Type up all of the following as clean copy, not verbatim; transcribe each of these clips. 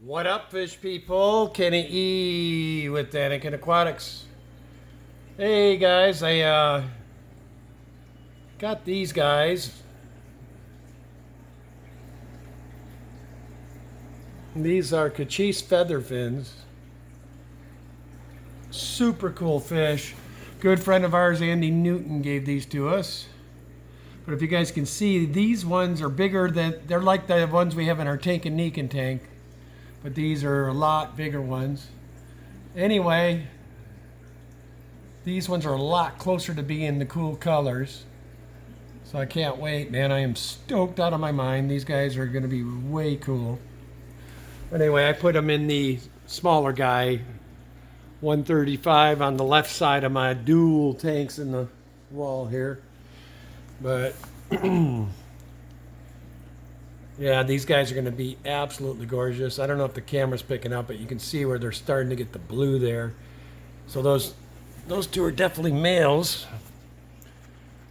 What up, fish people? Kenny E with Anakin Aquatics. Hey guys, I got these guys. These are Cachis featherfins. Super cool fish. Good friend of ours, Andy Newton, gave these to us. But if you guys can see, these ones are bigger than, they're like the ones we have in our Tank and Nikin tank. But these are a lot bigger ones. Anyway, these ones are a lot closer to being the cool colors. So I can't wait, man. I am stoked out of my mind. These guys are going to be way cool. But anyway, I put them in the smaller guy, 135 on the left side of my dual tanks in the wall here. But yeah, these guys are going to be absolutely gorgeous. I don't know if the camera's picking up, but you can see where they're starting to get the blue there. So those two are definitely males.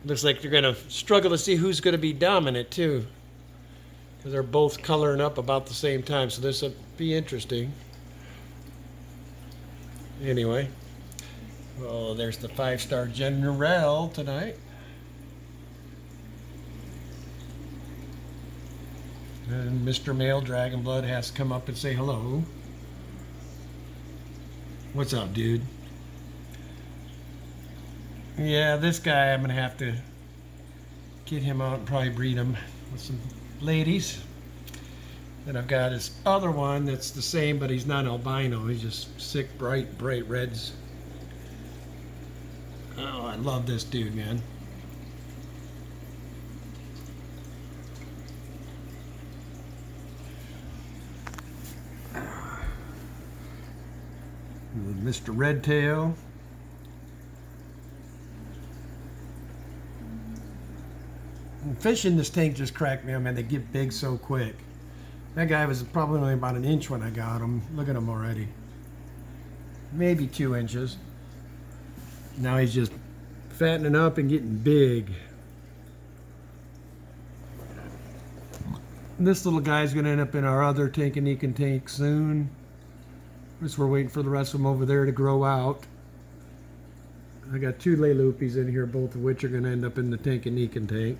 Looks like they're going to struggle to see who's going to be dominant too, because they're both coloring up about the same time. So this will be interesting. Anyway, oh, there's the 5-star General tonight. And Mr. Male Dragon Blood has to come up and say hello. What's up, dude? Yeah, this guy, I'm going to have to get him out and probably breed him with some ladies. Then I've got this other one that's the same, but he's not albino. He's just sick, bright reds. Oh, I love this dude, man. Mr. Redtail. And fish in this tank just cracked me up, man. They get big so quick. That guy was probably only about an inch when I got him. Look at him already. Maybe 2 inches. Now he's just fattening up and getting big. This little guy's going to end up in our other Tank and Nikin tank soon. Just we're waiting for the rest of them over there to grow out. I got 2 Lelupis in here, both of which are going to end up in the Tank and Nikin tank.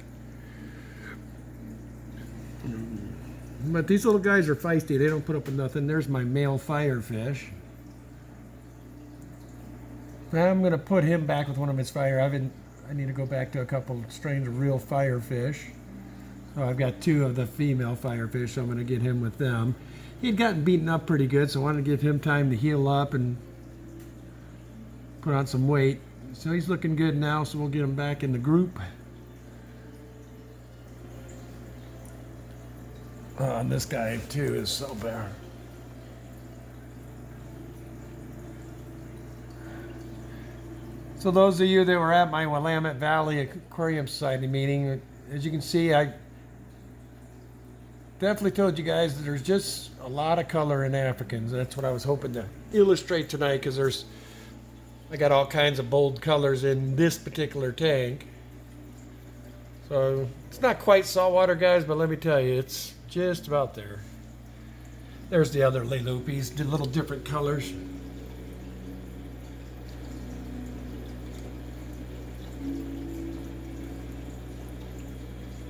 But these little guys are feisty. They don't put up with nothing. There's my male firefish. I'm going to put him back with one of his fire. I need to go back to a couple strains of real firefish. So I've got 2 of the female firefish, so I'm going to get him with them. He'd gotten beaten up pretty good, so I wanted to give him time to heal up and put on some weight. So he's looking good now, so we'll get him back in the group. And this guy too is so bad. So those of you that were at my Willamette Valley Aquarium Society meeting, as you can see, I definitely told you guys that there's just a lot of color in Africans. That's what I was hoping to illustrate tonight, because I got all kinds of bold colors in this particular tank. So it's not quite saltwater, guys, but let me tell you, it's just about there. There's the other Lelupis, the little different colors.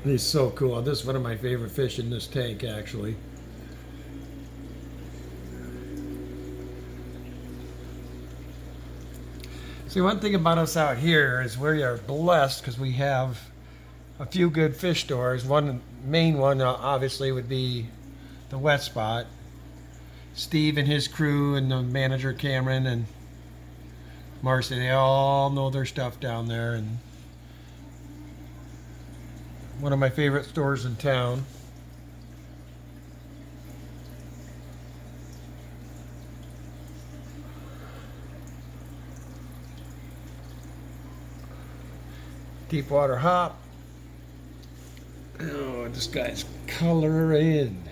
He's so cool. This is one of my favorite fish in this tank, actually. See, one thing about us out here is we are blessed because we have a few good fish stores. One main one, obviously, would be the Wet Spot. Steve and his crew and the manager Cameron and Marcy, they all know their stuff down there. And one of my favorite stores in town. Deepwater Hop. Oh, this guy's coloring.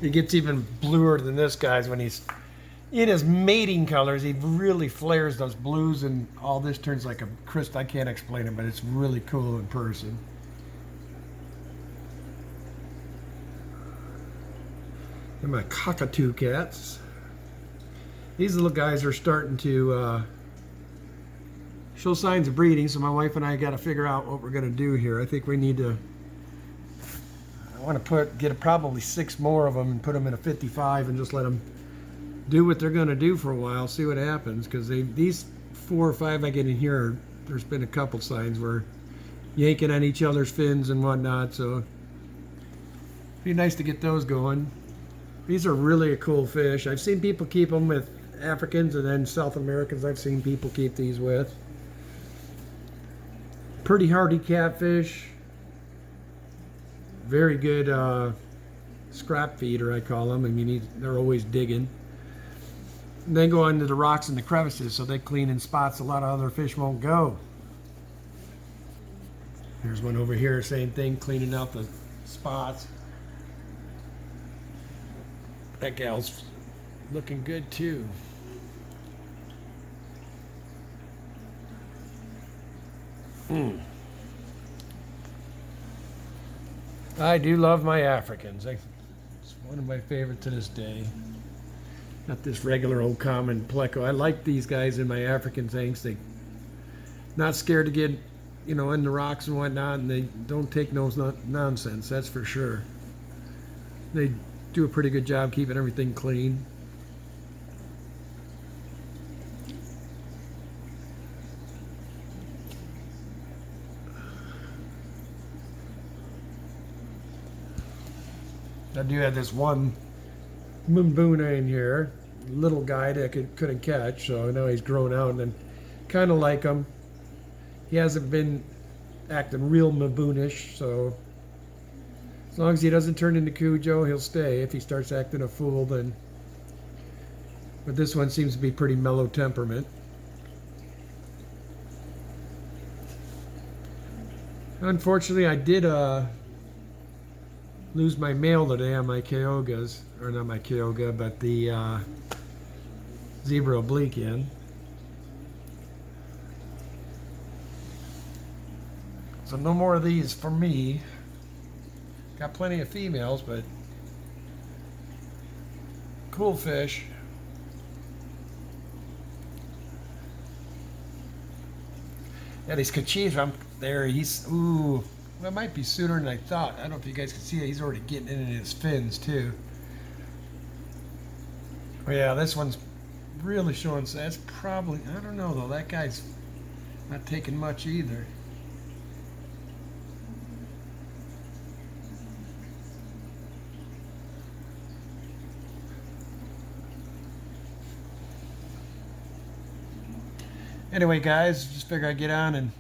He gets even bluer than this guy's when he's in his mating colors, he really flares those blues, and all this turns like a crystal. I can't explain it, but it's really cool in person. And my cockatoo cats. These little guys are starting to show signs of breeding, so my wife and I got to figure out what we're going to do here. I think we need to, I want to get probably 6 more of them and put them in a 55 and just let them do what they're going to do for a while, see what happens, because these 4 or 5 I get in here, there's been a couple signs where yanking on each other's fins and whatnot, so it'd be nice to get those going. These are really a cool fish. I've seen people keep them with Africans, and then South Americans I've seen people keep these with. Pretty hardy catfish. Very good scrap feeder, I call them. I mean, they're always digging. And they go into the rocks and the crevices, so they clean in spots a lot of other fish won't go. There's one over here, same thing, cleaning out the spots. That gal's looking good too. I do love my Africans. It's one of my favorites to this day. Not this regular old common pleco. I like these guys in my African tanks. They not scared to get, you know, in the rocks and whatnot, and they don't take no nonsense, that's for sure. They do a pretty good job keeping everything clean. I do have this one Mbuna in here, little guy that couldn't catch, so now he's grown out, and then kind of like him. He hasn't been acting real Mbunish, so as long as he doesn't turn into Cujo, he'll stay. If he starts acting a fool, then. But this one seems to be pretty mellow temperament. Unfortunately, I did lose my male today on my Kyogas, or not my Kyoga, but the zebra oblique in. So no more of these for me. Got plenty of females, but cool fish. Yeah, these Kachis there, he's, ooh, well, it might be sooner than I thought. I don't know if you guys can see it. He's already getting in his fins too. Oh yeah, this one's really showing, so that's probably, I don't know though, that guy's not taking much either. Anyway, guys, just figured I'd get on and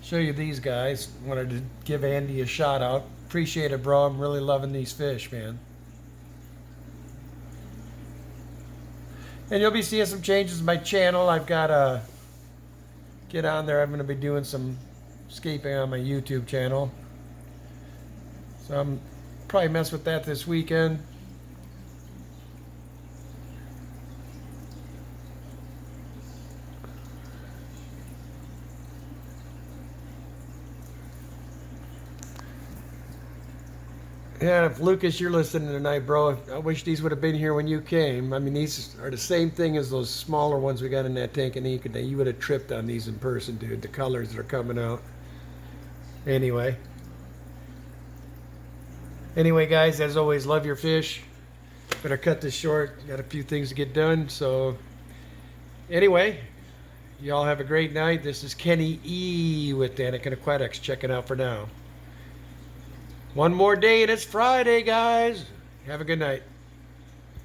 show you these guys. Wanted to give Andy a shout out. Appreciate it, bro. I'm really loving these fish, man. And you'll be seeing some changes in my channel. I've got to get on there. I'm going to be doing some escaping on my YouTube channel. So I'm probably mess with that this weekend. Yeah, if Lucas, you're listening tonight, bro, I wish these would have been here when you came. I mean, these are the same thing as those smaller ones we got in that Tanganyika. You would have tripped on these in person, dude. The colors that are coming out. Anyway, guys, as always, love your fish. Better cut this short. Got a few things to get done. So, anyway, y'all have a great night. This is Kenny E with Daniken Aquatics checking out for now. One more day and it's Friday, guys. Have a good night.